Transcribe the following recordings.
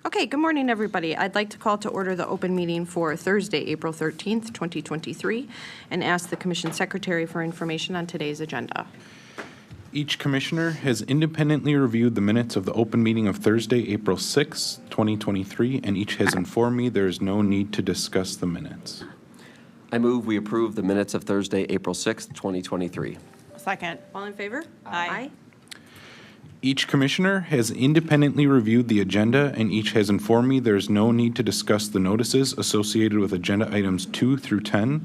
Okay, good morning, everybody. I'd like to call to order the open meeting for Thursday, April 13th, 2023, and ask the Commission Secretary for information on today's agenda. Each commissioner has independently reviewed the minutes of the open meeting of Thursday, April 6, 2023, and each has informed me there is no need to discuss the minutes. I move we approve the minutes of Thursday, April 6th, 2023. Second. All in favor? Aye. Each commissioner has independently reviewed the agenda, and each has informed me there is no need to discuss the notices associated with agenda items 2 through 10,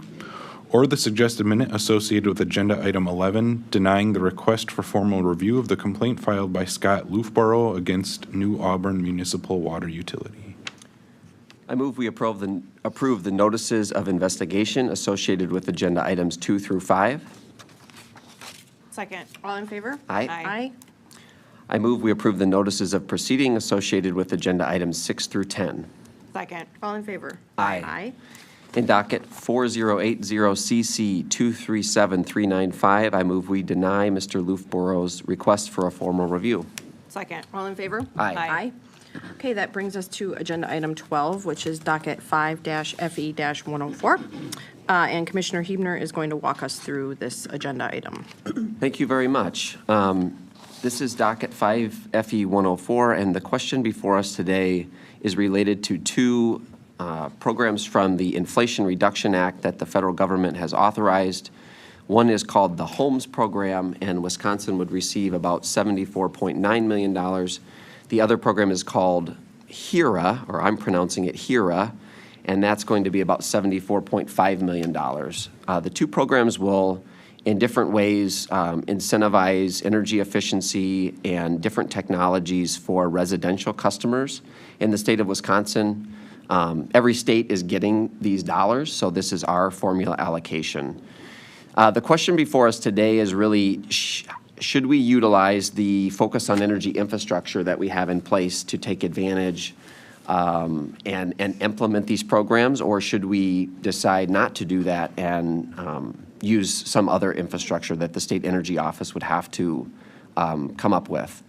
or the suggested minute associated with agenda item 11, denying the request for formal review of the complaint filed by Scott Loofborough against New Auburn Municipal Water Utility. I move we approve the notices of investigation associated with agenda items 2 through 5. Second. All in favor? Aye. Aye. I move we approve the notices of proceeding associated with agenda items 6 through 10. Second. All in favor? Aye. Aye. In docket 4080CC237395, I move we deny Mr. Loofborough's request for a formal review. Second. All in favor? Aye. Aye. Okay, that brings us to agenda item 12, which is docket 5-FE-104. And Commissioner Huebner is going to walk us through this agenda item. Thank you very much. This is docket 5FE104, and the question before us today is related to two programs from the Inflation Reduction Act that the federal government has authorized. One is called the Homes Program, and Wisconsin would receive about $74.9 million. The other program is called HERA, or I'm pronouncing it HERA, and that's going to be about $74.5 million. The two programs will, in different ways, incentivize energy efficiency and different technologies for residential customers in the state of Wisconsin. Every state is getting these dollars, so this is our formula allocation. The question before us today is really, should we utilize the focus on energy infrastructure that we have in place to take advantage and implement these programs, or should we decide not to do that and use some other infrastructure that the State Energy Office would have to come up with?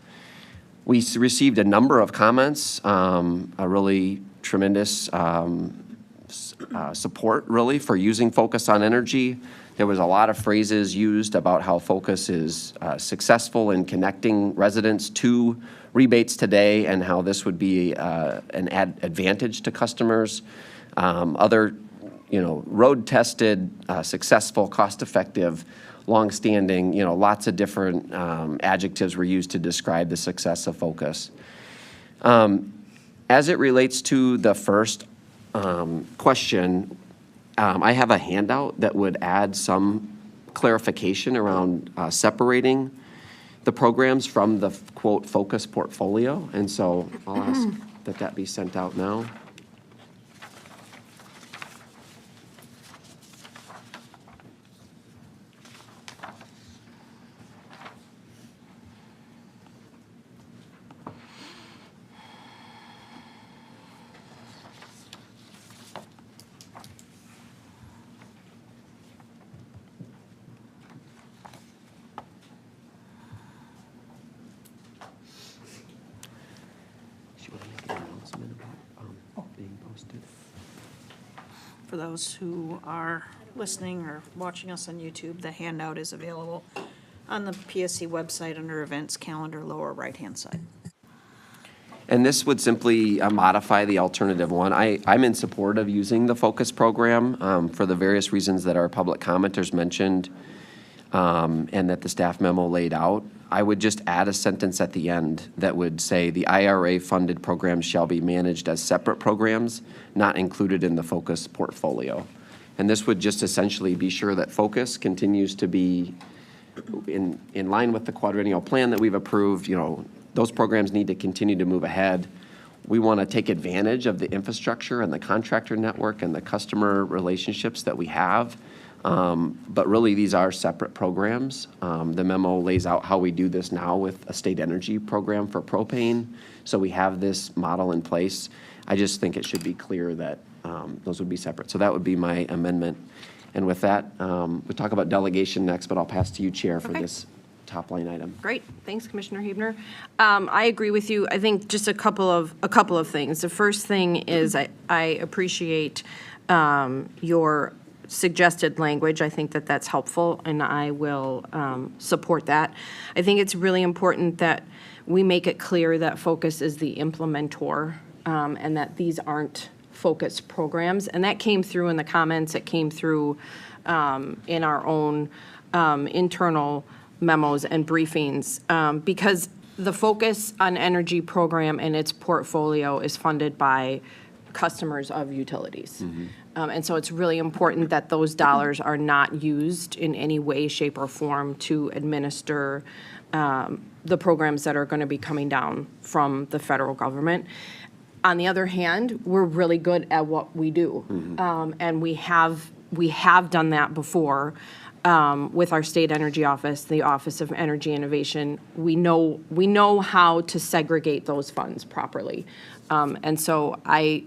We received a number of comments, a really tremendous support, really, for using focus on energy. There was a lot of phrases used about how focus is successful in connecting residents to rebates today and how this would be an advantage to customers. Other, road-tested, successful, cost-effective, long-standing, lots of different adjectives were used to describe the success of focus. As it relates to the first question, I have a handout that would add some clarification around separating the programs from the, quote, focus portfolio. And so I'll ask that that be sent out now. For those who are listening or watching us on YouTube, the handout is available on the PSC website under Events Calendar, lower right-hand side. And this would simply modify the alternative one. I'm in support of using the focus program for the various reasons that our public commenters mentioned and that the staff memo laid out. I would just add a sentence at the end that would say the IRA-funded programs shall be managed as separate programs, not included in the focus portfolio. And this would just essentially be sure that focus continues to be in line with the quadrennial plan that we've approved. Those programs need to continue to move ahead. We want to take advantage of the infrastructure and the contractor network and the customer relationships that we have. But really, these are separate programs. The memo lays out how we do this now with a state energy program for propane. So we have this model in place. I just think it should be clear that those would be separate. So that would be my amendment. And with that, we'll talk about delegation next, but I'll pass to you, Chair, for this top line item. Great, thanks, Commissioner Hebner. I agree with you. I think just a couple of things. The first thing is I appreciate your suggested language. I think that that's helpful, and I will support that. I think it's really important that we make it clear that Focus is the implementor, and that these aren't Focus programs. And that came through in the comments. It came through in our own internal memos and briefings, because the Focus on Energy program and its portfolio is funded by customers of utilities. And so it's really important that those dollars are not used in any way, shape, or form to administer the programs that are going to be coming down from the federal government. On the other hand, we're really good at what we do. And we have done that before with our state energy office, the Office of Energy Innovation. We know how to segregate those funds properly. And so I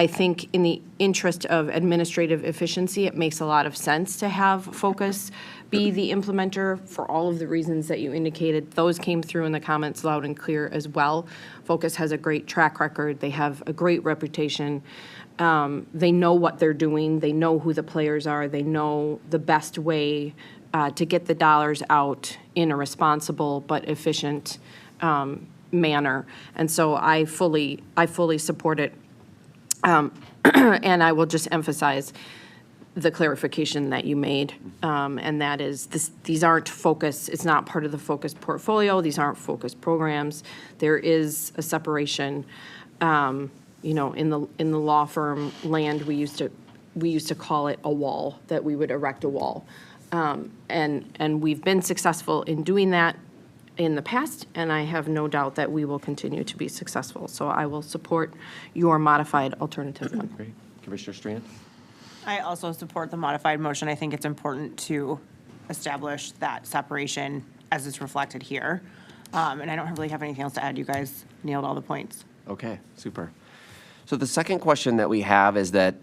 think in the interest of administrative efficiency, it makes a lot of sense to have Focus be the implementer for all of the reasons that you indicated. Those came through in the comments loud and clear as well. Focus has a great track record. They have a great reputation. They know what they're doing. They know who the players are. They know the best way to get the dollars out in a responsible but efficient manner. And so I fully support it. And I will just emphasize the clarification that you made, and that is these aren't Focus, it's not part of the Focus portfolio, these aren't Focus programs. There is a separation. In the law firm land, we used to call it a wall, that we would erect a wall. And we've been successful in doing that in the past, and I have no doubt that we will continue to be successful. So I will support your modified alternative one. Great. Commissioner Strand? I also support the modified motion. I think it's important to establish that separation as it's reflected here. And I don't really have anything else to add. You guys nailed all the points. Okay, super. So the second question that we have is that,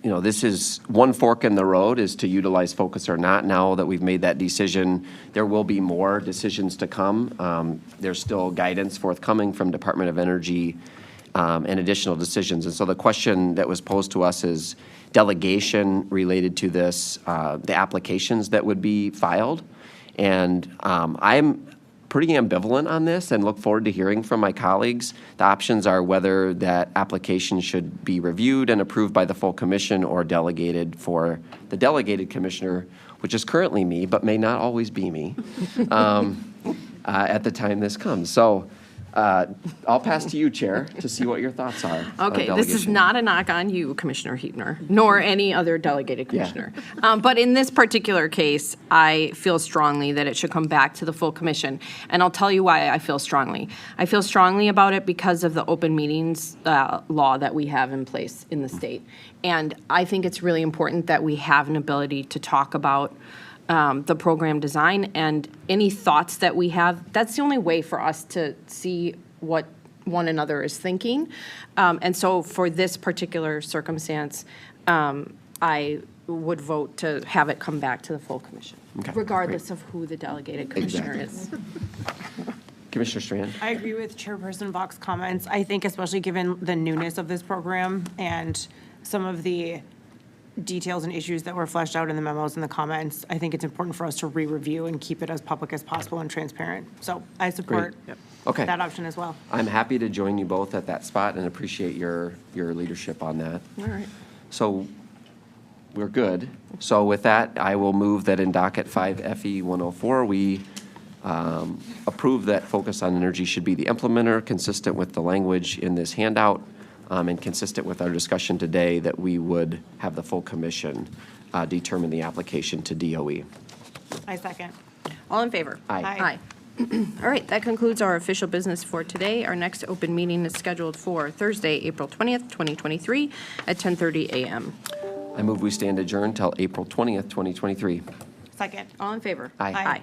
this is one fork in the road, is to utilize Focus or not. Now that we've made that decision, there will be more decisions to come. There's still guidance forthcoming from Department of Energy and additional decisions. And so the question that was posed to us is delegation related to this, the applications that would be filed. And I'm pretty ambivalent on this and look forward to hearing from my colleagues. The options are whether that application should be reviewed and approved by the full commission or delegated for the delegated commissioner, which is currently me, but may not always be me at the time this comes. So I'll pass to you, Chair, to see what your thoughts are. Okay, this is not a knock on you, Commissioner Hebner, nor any other delegated commissioner. But in this particular case, I feel strongly that it should come back to the full commission. And I'll tell you why I feel strongly. I feel strongly about it because of the open meetings law that we have in place in the state. And I think it's really important that we have an ability to talk about the program design, and any thoughts that we have. That's the only way for us to see what one another is thinking. And so for this particular circumstance, I would vote to have it come back to the full commission, regardless of who the delegated commissioner is. Commissioner Strand? I agree with Chairperson Bach's comments. I think especially given the newness of this program and some of the details and issues that were fleshed out in the memos and the comments, I think it's important for us to re-review and keep it as public as possible and transparent. So I support Okay. that option as well. I'm happy to join you both at that spot and appreciate your leadership on that. All right. So we're good. So with that, I will move that in docket 5 FE 104, we approve that Focus on Energy should be the implementer, consistent with the language in this handout, and consistent with our discussion today, that we would have the full commission determine the application to DOE. I second. All in favor? Aye. Aye. All right, that concludes our official business for today. Our next open meeting is scheduled for Thursday, April 20th, 2023 at 10:30 a.m. I move we stand adjourned till April 20th, 2023. Second. All in favor? Aye. Aye.